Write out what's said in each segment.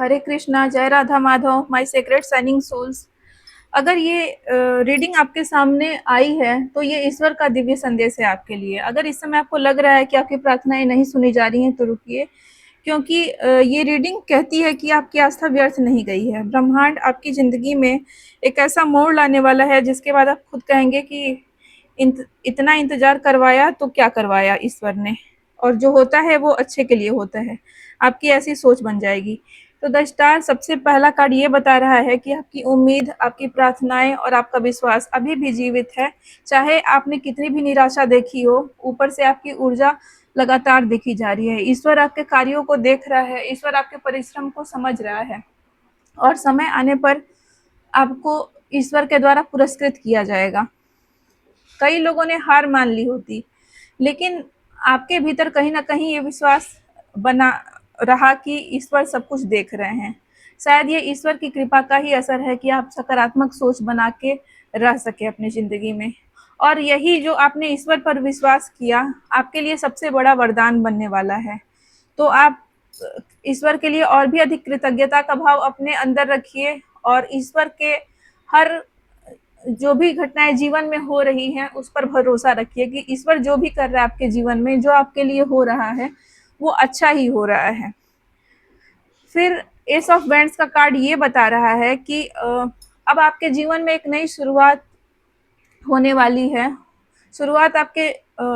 हरे कृष्णा, जय Radha Madhav, my secret shining souls. अगर ये रीडिंग आपके सामने आई है तो ये ईश्वर का दिव्य संदेश है आपके लिए। अगर इस समय आपको लग रहा है कि आपकी प्रार्थनाएं नहीं सुनी जा रही हैं तो रुकिए, क्योंकि ये रीडिंग कहती है कि आपकी आस्था व्यर्थ नहीं गई है। ब्रह्मांड आपकी ज़िंदगी में एक ऐसा मोड़ लाने वाला है जिसके बाद आप खुद कहेंगे कि इतना इंतज़ार करवाया तो क्या करवाया ईश्वर ने, और जो होता है वो अच्छे के लिए होता है। आपकी ऐसी सोच बन जाएगी। तो द स्टार सबसे पहला कार्ड ये बता रहा है कि आपकी उम्मीद, आपकी प्रार्थनाएँ और आपका विश्वास अभी भी जीवित है। चाहे आपने कितनी भी निराशा देखी हो, ऊपर से आपकी ऊर्जा लगातार देखी जा रही है। ईश्वर आपके कार्यों को देख रहा है, ईश्वर आपके परिश्रम को समझ रहा है, और समय आने पर आपको ईश्वर के द्वारा पुरस्कृत किया जाएगा। कई लोगों ने हार मान ली होती, लेकिन आपके भीतर कहीं न कहीं ये विश्वास बना रहा कि ईश्वर सब कुछ देख रहे हैं। शायद ये ईश्वर की कृपा का ही असर है कि आप सकारात्मक सोच बना के रह सके अपनी ज़िंदगी में। और यही जो आपने ईश्वर पर विश्वास किया, आपके लिए सबसे बड़ा वरदान बनने वाला है। तो आप ईश्वर के लिए और भी अधिक कृतज्ञता का भाव अपने अंदर रखिए, और ईश्वर के हर जो भी घटनाएं जीवन में हो रही हैं उस पर भरोसा रखिए कि ईश्वर जो भी कर रहा है आपके जीवन में, जो आपके लिए हो रहा है वो अच्छा ही हो रहा है। फिर एस ऑफ वैंड्स का कार्ड ये बता रहा है कि अब आपके जीवन में एक नई शुरुआत होने वाली है। शुरुआत आपके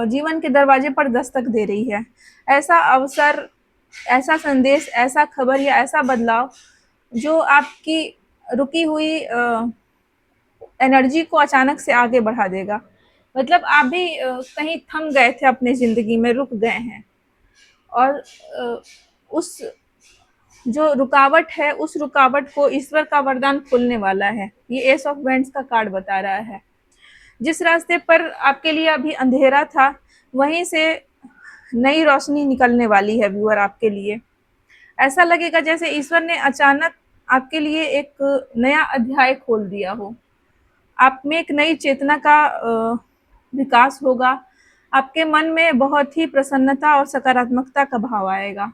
जीवन के दरवाजे पर दस्तक दे रही है। ऐसा अवसर, ऐसा संदेश, ऐसा खबर या ऐसा बदलाव जो आपकी रुकी हुई एनर्जी को अचानक से आगे बढ़ा देगा। मतलब आप भी कहीं थम गए थे अपने ज़िंदगी में, रुक गए हैं, और उस जो रुकावट है, उस रुकावट को ईश्वर का वरदान खोलने वाला है। ये एस ऑफ वेंट्स का कार्ड बता रहा है। जिस रास्ते पर आपके लिए अभी अंधेरा था, वहीं से नई रोशनी निकलने वाली है व्यूअर आपके लिए। ऐसा लगेगा जैसे ईश्वर ने अचानक आपके लिए एक नया अध्याय खोल दिया हो। आप में एक नई चेतना का विकास होगा। आपके मन में बहुत ही प्रसन्नता और सकारात्मकता का भाव आएगा,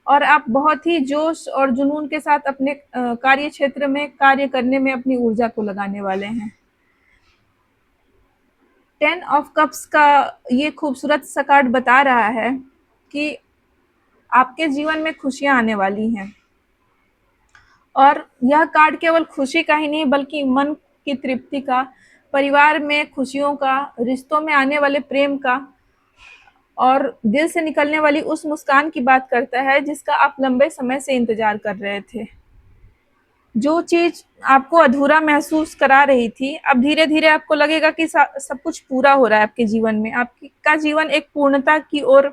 और आप बहुत ही जोश और जुनून के साथ अपने कार्य क्षेत्र में कार्य करने में अपनी ऊर्जा को लगाने वाले हैं। 10 ऑफ कप्स का ये खूबसूरत सा कार्ड बता रहा है कि आपके जीवन में खुशियाँ आने वाली हैं, और यह कार्ड केवल खुशी का ही नहीं बल्कि मन की तृप्ति का, परिवार में खुशियों का, रिश्तों में आने वाले प्रेम का, और दिल से निकलने वाली उस मुस्कान की बात करता है जिसका आप लंबे समय से इंतजार कर रहे थे। जो चीज़ आपको अधूरा महसूस करा रही थी, अब धीरे-धीरे आपको लगेगा कि सब कुछ पूरा हो रहा है आपके जीवन में। आपका जीवन एक पूर्णता की ओर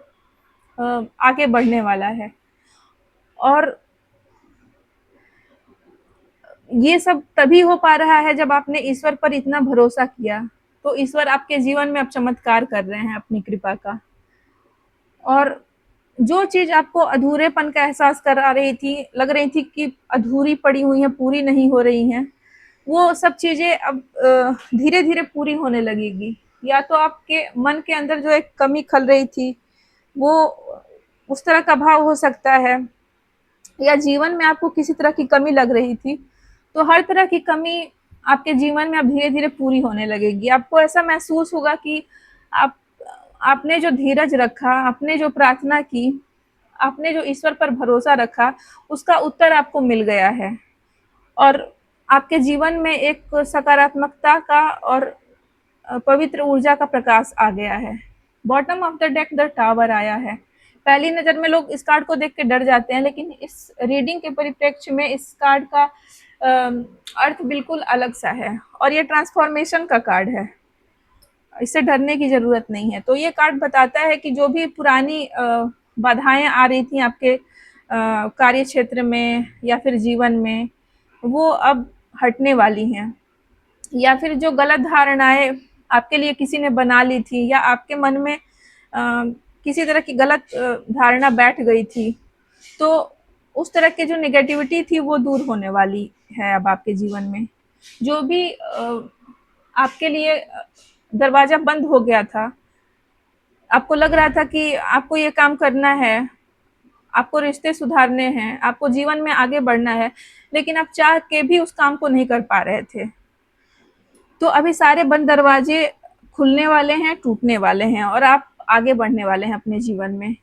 आगे बढ़ने वाला है, और ये सब तभी हो पा रहा है जब आपने ईश्वर पर इतना भरोसा किया। तो ईश्वर आपके जीवन में अब चमत्कार कर रहे हैं अपनी कृपा का। और जो चीज़ आपको अधूरेपन का एहसास करा रही थी, लग रही थी कि अधूरी पड़ी हुई हैं, पूरी नहीं हो रही हैं, वो सब चीज़ें अब धीरे-धीरे पूरी होने लगेगी। या तो आपके मन के अंदर जो एक कमी खल रही थी, वो उस तरह का भाव हो सकता है, या जीवन में आपको किसी तरह की कमी लग रही थी, तो हर तरह की कमी आपके जीवन में अब धीरे-धीरे पूरी होने लगेगी। आपको ऐसा महसूस होगा कि आप आपने जो धीरज रखा, आपने जो प्रार्थना की, आपने जो ईश्वर पर भरोसा रखा, उसका उत्तर आपको मिल गया है, और आपके जीवन में एक सकारात्मकता का और पवित्र ऊर्जा का प्रकाश आ गया है। Bottom of the deck the tower आया है। पहली नज़र में लोग इस कार्ड को देख के डर जाते हैं, लेकिन इस रीडिंग के परिप्रेक्ष्य में इस कार्ड का अर्थ बिल्कुल अलग सा है, और ये ट्रांसफॉर्मेशन का कार्ड है। इससे डरने की ज़रूरत नहीं है। तो ये कार्ड बताता है कि जो भी पुरानी बाधाएं आ रही थी आपके कार्य क्षेत्र में या फिर जीवन में, वो अब हटने वाली हैं। या फिर जो गलत धारणाएं आपके लिए किसी ने बना ली थी, या आपके मन में किसी तरह की गलत धारणा बैठ गई थी, तो उस तरह की जो नेगेटिविटी थी वो दूर होने वाली है अब आपके जीवन में। जो भी आपके लिए दरवाज़ा बंद हो गया था, आपको लग रहा था कि आपको ये काम करना है, आपको रिश्ते सुधारने हैं, आपको जीवन में आगे बढ़ना है, लेकिन आप चाह के भी उस काम को नहीं कर पा रहे थे। तो अभी सारे बंद दरवाजे खुलने वाले हैं, टूटने वाले हैं और आप आगे बढ़ने वाले हैं अपने जीवन में।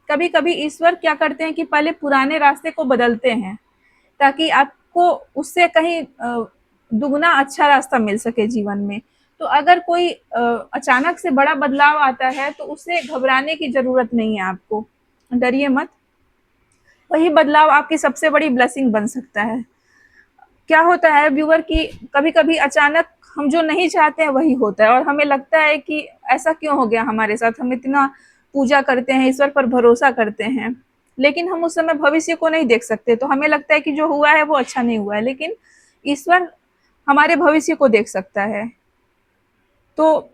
कभी-कभी ईश्वर क्या करते हैं कि पहले पुराने रास्ते को बदलते हैं, ताकि आपको उससे कहीं दुगना अच्छा रास्ता मिल सके जीवन में। तो अगर कोई अचानक से बड़ा बदलाव आता है तो उससे घबराने की ज़रूरत नहीं है आपको, डरिए मत। वही बदलाव आपकी सबसे बड़ी ब्लेसिंग बन सकता है। क्या होता है व्यूअर कि कभी-कभी अचानक हम जो नहीं चाहते हैं वही होता है और हमें लगता है कि ऐसा क्यों हो गया हमारे साथ, हम इतना पूजा करते हैं, ईश्वर पर भरोसा करते हैं, लेकिन हम उस समय भविष्य को नहीं देख सकते, तो हमें लगता है कि जो हुआ है वो अच्छा नहीं हुआ है, लेकिन ईश्वर हमारे भविष्य को देख सकता है। तो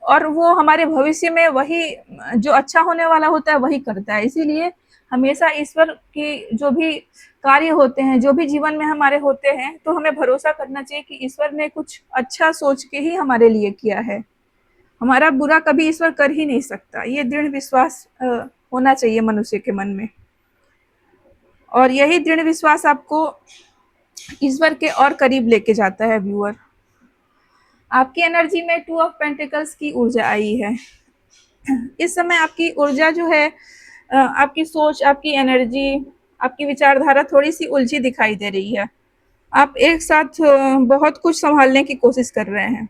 और वो हमारे भविष्य में वही जो अच्छा होने वाला होता है वही करता है। इसीलिए हमेशा ईश्वर की जो भी कार्य होते हैं, जो भी जीवन में हमारे होते हैं, तो हमें भरोसा करना चाहिए कि ईश्वर ने कुछ अच्छा सोच के ही हमारे लिए किया है। हमारा बुरा कभी ईश्वर कर ही नहीं सकता। ये दृढ़ विश्वास होना चाहिए मनुष्य के मन में। और यही दृढ़ विश्वास आपको ईश्वर के और करीब लेके जाता है व्यूअर। आपकी एनर्जी में 2 ऑफ पेंटिकल्स की ऊर्जा आई है। इस समय आपकी ऊर्जा जो है आपकी सोच, आपकी एनर्जी, आपकी विचारधारा थोड़ी-सी उलझी दिखाई दे रही है। आप एक साथ बहुत कुछ सँभालने की कोशिश कर रहे हैं।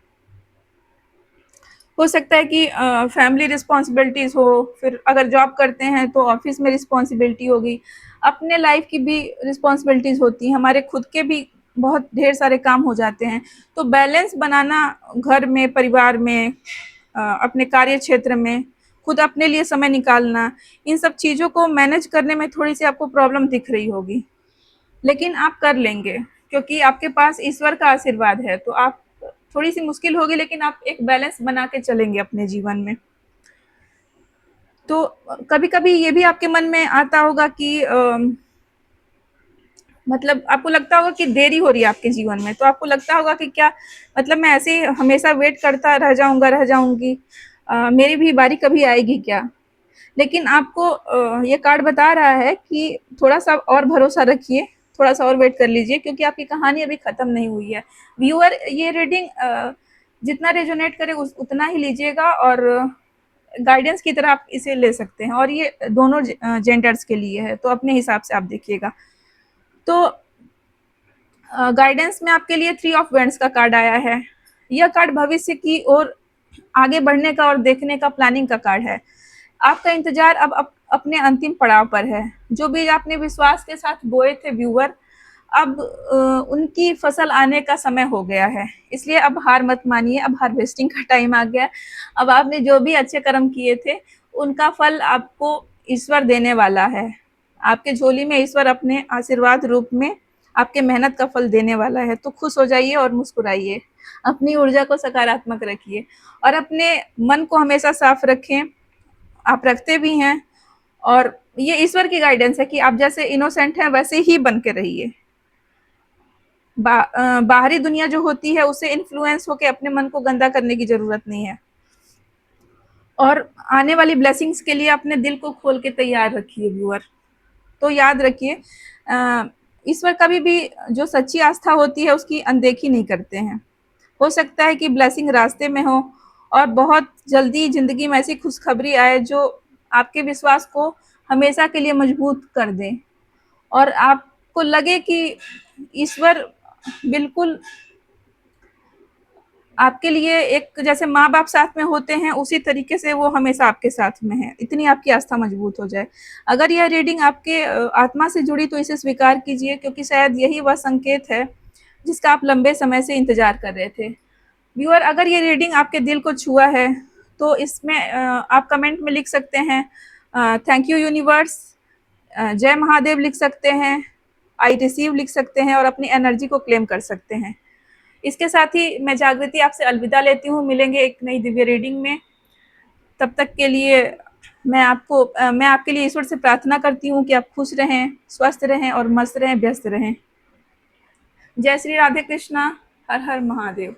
हो सकता है कि फैमिली रिस्पॉन्सिबिलिटीज़ हो, फिर अगर जॉब करते हैं तो ऑफ़िस में रिस्पॉन्सिबिलिटी होगी, अपने लाइफ़ की भी रिस्पॉन्सिबिलिटीज़ होती हैं, हमारे खुद के भी बहुत ढेर सारे काम हो जाते हैं। तो बैलेंस बनाना घर में, परिवार में, अपने कार्य क्षेत्र में, खुद अपने लिए समय निकालना, इन सब चीज़ों को मैनेज करने में थोड़ी-सी आपको प्रॉब्लम दिख रही होगी। लेकिन आप कर लेंगे, क्योंकि आपके पास ईश्वर का आशीर्वाद है, तो आप थोड़ी-सी मुश्किल होगी लेकिन आप एक बैलेंस बना के चलेंगे अपने जीवन में। तो कभी-कभी ये भी आपके मन में आता होगा कि मतलब आपको लगता होगा कि देरी हो रही है आपके जीवन में, तो आपको लगता होगा कि क्या मतलब मैं ऐसे ही हमेशा वेट करता रह जाऊँगा, रह जाऊँगी, मेरी भी बारी कभी आएगी क्या? लेकिन आपको ये कार्ड बता रहा है कि थोड़ा-सा और भरोसा रखिए, थोड़ा-सा और वेट कर लीजिए, क्योंकि आपकी कहानी अभी खत्म नहीं हुई है। व्यूअर, ये रीडिंग जितना रेजोनेट करे उतना ही लीजिएगा और गाइडेंस की तरह आप इसे ले सकते हैं, और ये दोनों जेंडर्स के लिए है, तो अपने हिसाब से आप देखिएगा। तो गाइडेंस में आपके लिए 3 ऑफ वेंड्स का कार्ड आया है। यह कार्ड भविष्य की ओर आगे बढ़ने का और देखने का, प्लानिंग का कार्ड है। आपका इंतजार अब अपने अंतिम पड़ाव पर है। जो बीज आपने विश्वास के साथ बोए थे व्यूअर, अब उनकी फसल आने का समय हो गया है। इसलिए अब हार मत मानिए, अब हार्वेस्टिंग का टाइम आ गया। अब आपने जो भी अच्छे कर्म किए थे, उनका फल आपको ईश्वर देने वाला है। आपके झोली में ईश्वर अपने आशीर्वाद रूप में आपके मेहनत का फल देने वाला है। तो खुश हो जाइए और मुस्कुराइए। अपनी ऊर्जा को सकारात्मक रखिए और अपने मन को हमेशा साफ रखें। आप रखते भी हैं, और ये ईश्वर की गाइडेंस है कि आप जैसे इनोसेंट हैं वैसे ही बन के रहिए। बाहरी दुनिया जो होती है उससे इन्फ्लुएंस होके अपने मन को गंदा करने की ज़रूरत नहीं है। और आने वाली ब्लेसिंग्स के लिए अपने दिल को खोल के तैयार रखिए व्यूअर। तो याद रखिए, ईश्वर कभी भी जो सच्ची आस्था होती है उसकी अनदेखी नहीं करते हैं। हो सकता है कि ब्लेसिंग रास्ते में हो और बहुत जल्दी ज़िंदगी में ऐसी खुशखबरी आए जो आपके विश्वास को हमेशा के लिए मजबूत कर दे, और आपको लगे कि ईश्वर बिल्कुल आपके लिए एक जैसे माँ-बाप साथ में होते हैं, उसी तरीके से वो हमेशा आपके साथ में हैं। इतनी आपकी आस्था मजबूत हो जाए। अगर यह रीडिंग आपके आत्मा से जुड़ी तो इसे स्वीकार कीजिए, क्योंकि शायद यही वह संकेत है जिसका आप लंबे समय से इंतज़ार कर रहे थे। व्यूअर, अगर ये रीडिंग आपके दिल को छुआ है तो इसमें आप कमेंट में लिख सकते हैं थैंक यू यूनिवर्स, जय महादेव लिख सकते हैं, आई रिसीव लिख सकते हैं और अपनी एनर्जी को क्लेम कर सकते हैं। इसके साथ ही मैं जागृति आपसे अलविदा लेती हूँ। मिलेंगे एक नई दिव्य रीडिंग में। तब तक के लिए मैं आपके लिए ईश्वर से प्रार्थना करती हूँ कि आप खुश रहें, स्वस्थ रहें और मस्त रहें, व्यस्त रहें। जय श्री राधे कृष्णा। हर हर महादेव।